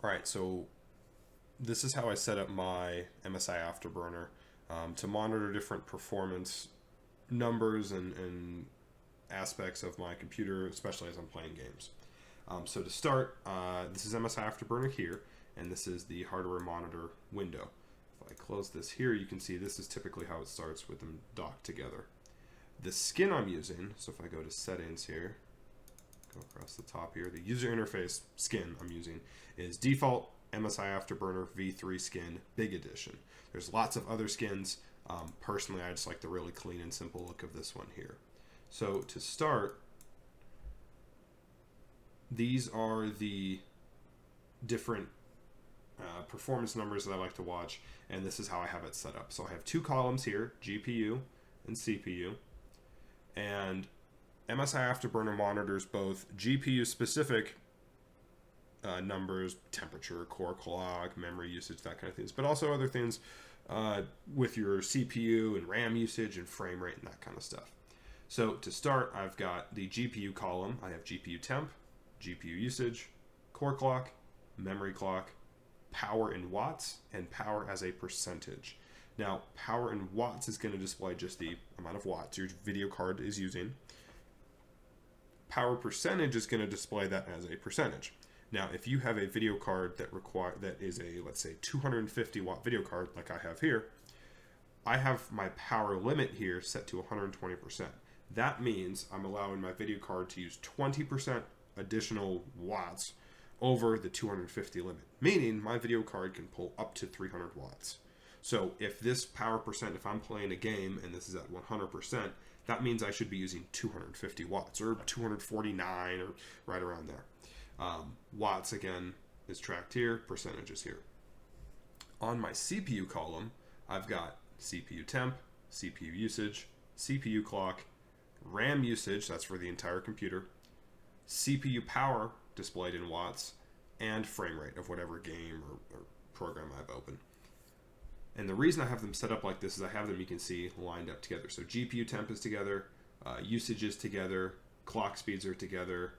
All right, so this is how I set up my MSI Afterburner to monitor different performance numbers and aspects of my computer, especially as I'm playing games. So to start, this is MSI Afterburner here, and this is the hardware monitor window. If I close this here, you can see this is typically how it starts with them docked together. The skin I'm using, so if I go to settings here, go across the top here, the user interface skin I'm using is default MSI Afterburner V3 skin Big Edition. There's lots of other skins. Personally, I just like the really clean and simple look of this one here. So to start, these are the different performance numbers that I like to watch, and this is how I have it set up. So I have two columns here, GPU and CPU, and MSI Afterburner monitors both GPU specific numbers, temperature, core clock, memory usage, that kind of things, but also other things with your CPU and RAM usage and frame rate and that kind of stuff. So to start, I've got the GPU column. I have GPU temp, GPU usage, core clock, memory clock, power in watts, and power as a percentage. Now, power in watts is going to display just the amount of watts your video card is using. Power percentage is going to display that as a percentage. Now, if you have a video card that is a, let's say, 250 watt video card like I have here, I have my power limit here set to 120%. That means I'm allowing my video card to use 20% additional watts over the 250 limit, meaning my video card can pull up to 300 watts. So if this power percent, if I'm playing a game and this is at 100%, that means I should be using 250 watts or 249 or right around there. Watts, again, is tracked here, percentage is here. On my CPU column, I've got CPU temp, CPU usage, CPU clock, RAM usage, that's for the entire computer, CPU power displayed in watts, and frame rate of whatever game or program I've opened. And the reason I have them set up like this is I have them, you can see, lined up together. So GPU temp is together, usage is together, clock speeds are together.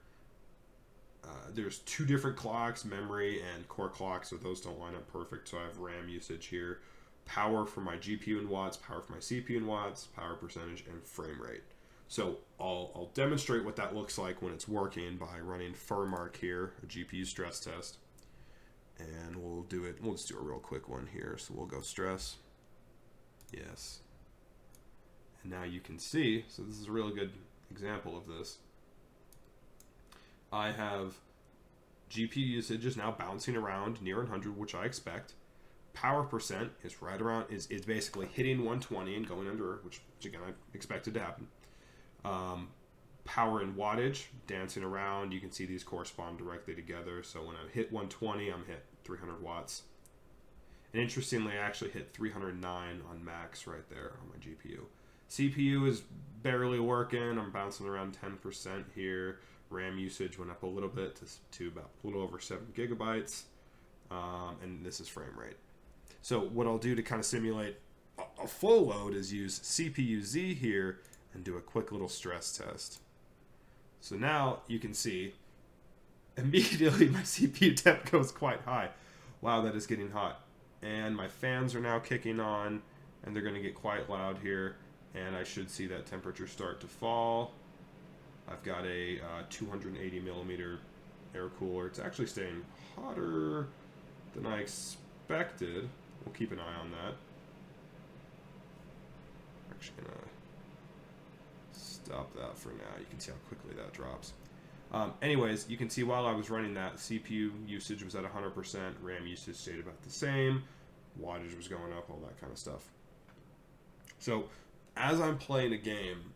There's two different clocks, memory and core clock, so those don't line up perfect. So I have RAM usage here, power for my GPU in watts, power for my CPU in watts, power percentage, and frame rate. So I'll demonstrate what that looks like when it's working by running FurMark here, a GPU stress test. And we'll just do a real quick one here. So we'll go stress. Yes. And now you can see, so this is a really good example of this. I have GPU usage is now bouncing around near 100, which I expect. Power percent is right around, is basically hitting 120 and going under, which again I expected to happen. Power and wattage dancing around. You can see these correspond directly together. So when I hit 120, I'm hit 300 watts. And interestingly, I actually hit 309 on max right there on my GPU. CPU is barely working. I'm bouncing around 10% here. RAM usage went up a little bit to about a little over 7 gigabytes. And this is frame rate. So what I'll do to kind of simulate a full load is use CPU-Z here and do a quick little stress test. So now you can see immediately my CPU temp goes quite high. Wow, that is getting hot. And my fans are now kicking on, and they're going to get quite loud here, and I should see that temperature start to fall. I've got a 280 millimeter air cooler. It's actually staying hotter than I expected. We'll keep an eye on that. I'm actually going to stop that for now. You can see how quickly that drops. Anyways, you can see while I was running that, CPU usage was at 100%, RAM usage stayed about the same, wattage was going up, all that kind of stuff. So as I'm playing a game,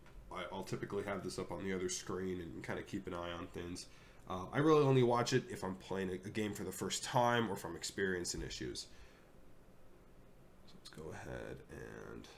I'll typically have this up on the other screen and kind of keep an eye on things. I really only watch it if I'm playing a game for the first time or if I'm experiencing issues. So let's go ahead and...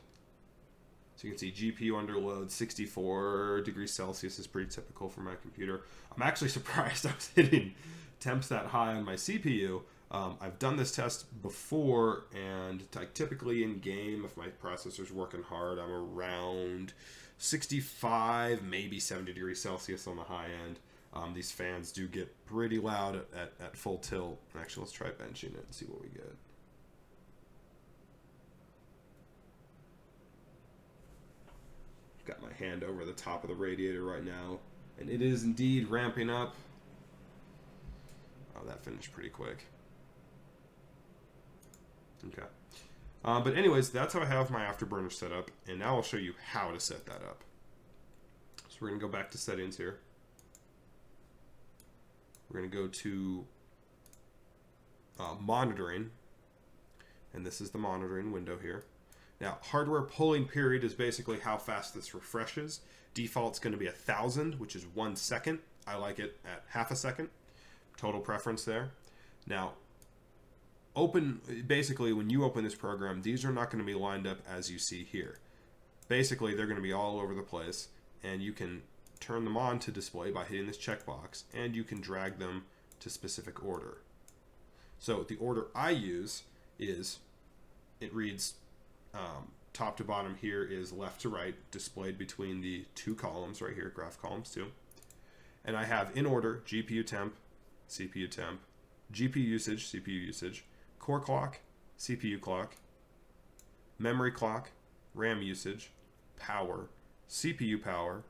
So you can see GPU under load, 64 degrees Celsius is pretty typical for my computer. I'm actually surprised I was hitting temps that high on my CPU. I've done this test before, and typically in game, if my processor's working hard, I'm around 65, maybe 70 degrees Celsius on the high end. These fans do get pretty loud at full tilt. Actually, let's try benching it and see what we get. Got my hand over the top of the radiator right now, and it is indeed ramping up. Oh, that finished pretty quick. Okay. But anyways, that's how I have my Afterburner set up, and now I'll show you how to set that up. So we're going to go back to settings here. We're going to go to monitoring, and this is the monitoring window here. Now, hardware polling period is basically how fast this refreshes. Default's going to be 1,000, which is 1 second. I like it at half a second. Total preference there. Now, basically when you open this program, these are not going to be lined up as you see here. Basically, they're going to be all over the place, and you can turn them on to display by hitting this checkbox, and you can drag them to specific order. So the order I use is, it reads top to bottom here is left to right, displayed between the two columns right here, graph columns 2. And I have in order GPU temp, CPU temp, GPU usage, CPU usage, core clock, CPU clock, memory clock, RAM usage, power, CPU power,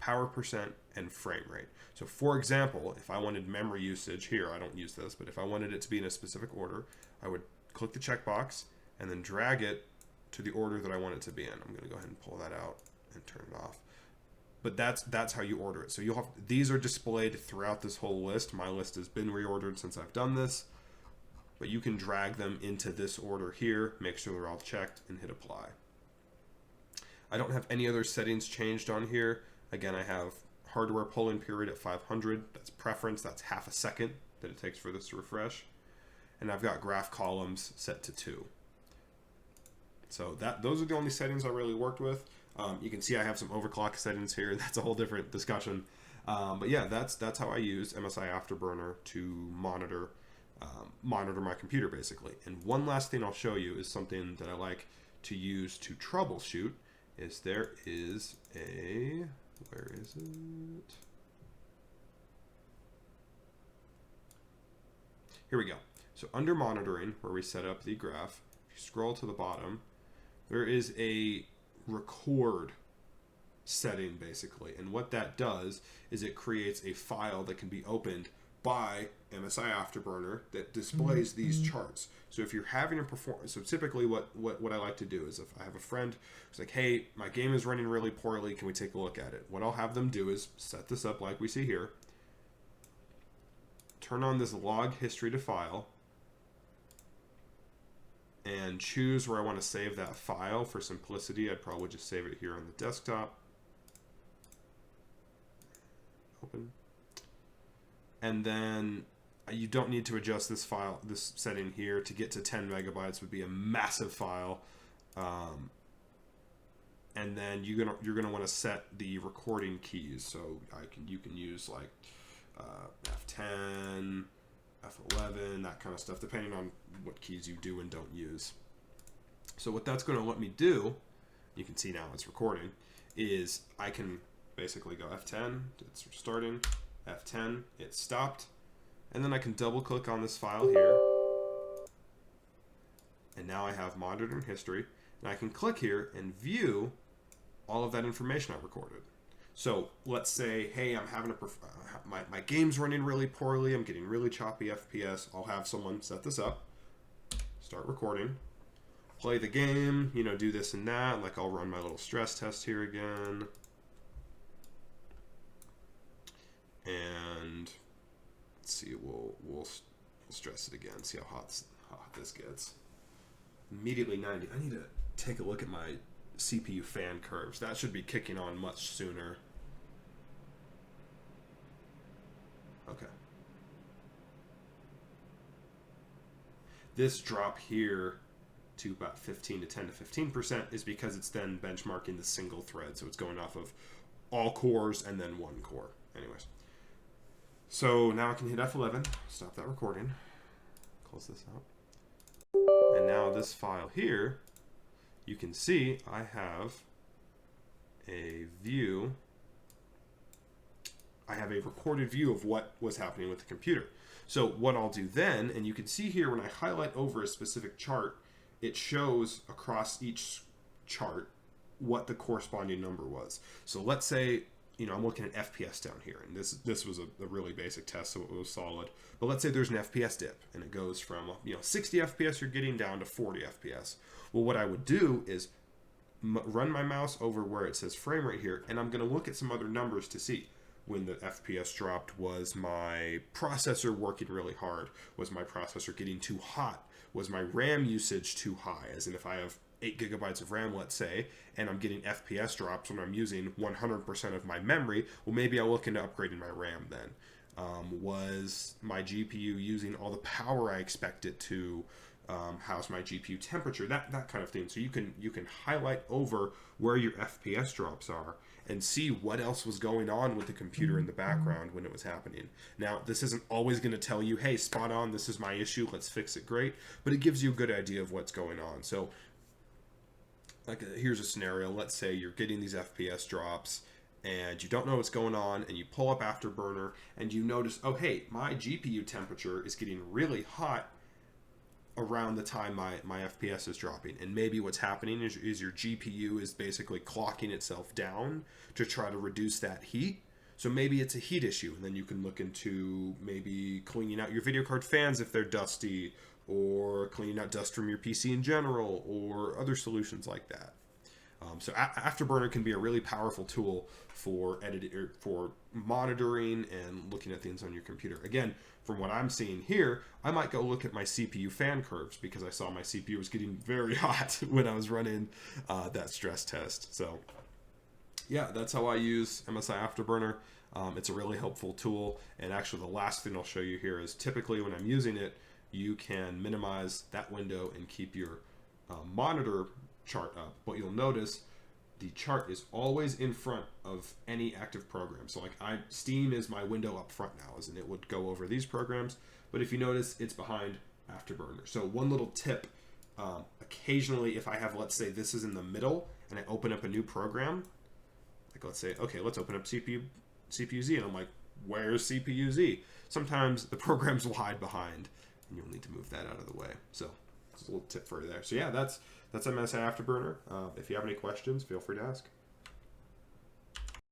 power percent, and frame rate. So for example, if I wanted memory usage here, I don't use this, but if I wanted it to be in a specific order, I would click the checkbox and then drag it to the order that I want it to be in. I'm going to go ahead and pull that out and turn it off. But that's how you order it. So you'll have, these are displayed throughout this whole list. My list has been reordered since I've done this, but you can drag them into this order here, make sure they're all checked, and hit apply. I don't have any other settings changed on here. Again, I have hardware polling period at 500. That's preference. That's half a second that it takes for this to refresh. And I've got graph columns set to 2. So those are the only settings I really worked with. You can see I have some overclock settings here. That's a whole different discussion. But yeah, that's how I use MSI Afterburner to monitor my computer basically. And one last thing I'll show you is something that I like to use to troubleshoot. There is a, where is it? Here we go. So under monitoring, where we set up the graph, if you scroll to the bottom, there is a record setting basically. And what that does is it creates a file that can be opened by MSI Afterburner that displays these charts. So if you're having a performance, so typically what I like to do is if I have a friend who's like, hey, my game is running really poorly, can we take a look at it? What I'll have them do is set this up like we see here, turn on this log history to file, and choose where I want to save that file. For simplicity, I'd probably just save it here on the desktop. Open. And then you don't need to adjust this file, this setting here. To get to 10 megabytes would be a massive file. And then you're gonna want to set the recording keys. So you can use like F10, F11, that kind of stuff, depending on what keys you do and don't use. So what that's going to let me do, you can see now it's recording, is I can basically go F10, it's starting, F10, it stopped, and then I can double click on this file here, and now I have monitoring history, and I can click here and view all of that information I recorded. So let's say, hey, I'm having my game's running really poorly, I'm getting really choppy FPS. I'll have someone set this up, start recording, play the game, do this and that. Like I'll run my little stress test here again. And let's see, we'll stress it again, see how hot this gets. Immediately 90. I need to take a look at my CPU fan curves. That should be kicking on much sooner. Okay. This drop here to about 10 to 15% is because it's then benchmarking the single thread. So it's going off of all cores and then one core. Anyways. So now I can hit F11, stop that recording, close this out. And now this file here, you can see I have a view I have a recorded view of what was happening with the computer. So what I'll do then, and you can see here when I highlight over a specific chart, it shows across each chart what the corresponding number was. So let's say, I'm looking at FPS down here, and this was a really basic test, so it was solid. But let's say there's an FPS dip, and it goes from 60 FPS you're getting down to 40 FPS. Well, what I would do is run my mouse over where it says frame rate here, and I'm going to look at some other numbers to see. When the FPS dropped, was my processor working really hard? Was my processor getting too hot? Was my RAM usage too high? As in, if I have 8 gigabytes of RAM, let's say, and I'm getting FPS drops when I'm using 100% of my memory, well, maybe I'll look into upgrading my RAM then. Was my GPU using all the power I expect it to? How's my GPU temperature? That kind of thing. So you can highlight over where your FPS drops are and see what else was going on with the computer in the background when it was happening. Now, this isn't always going to tell you, hey, spot on, this is my issue, let's fix it, great, but it gives you a good idea of what's going on. So, here's a scenario. Let's say you're getting these FPS drops and you don't know what's going on, and you pull up Afterburner and you notice, oh, hey, my GPU temperature is getting really hot around the time my FPS is dropping. And maybe what's happening is your GPU is basically clocking itself down to try to reduce that heat. So maybe it's a heat issue, and then you can look into maybe cleaning out your video card fans if they're dusty, or cleaning out dust from your PC in general, or other solutions like that. So Afterburner can be a really powerful tool for editing, or for monitoring and looking at things on your computer. Again, from what I'm seeing here, I might go look at my CPU fan curves because I saw my CPU was getting very hot when I was running that stress test. So yeah, that's how I use MSI Afterburner. It's a really helpful tool. And actually the last thing I'll show you here is typically when I'm using it, you can minimize that window and keep your monitor chart up. But you'll notice the chart is always in front of any active program. So Steam is my window up front now, as in it would go over these programs. But if you notice, it's behind Afterburner. So one little tip, occasionally if I have, let's say this is in the middle and I open up a new program, like let's say, okay, let's open up CPU-Z, and I'm like, where's CPU-Z? Sometimes the programs will hide behind and you'll need to move that out of the way. So it's a little tip for you there. So yeah, that's MSI Afterburner. If you have any questions, feel free to ask.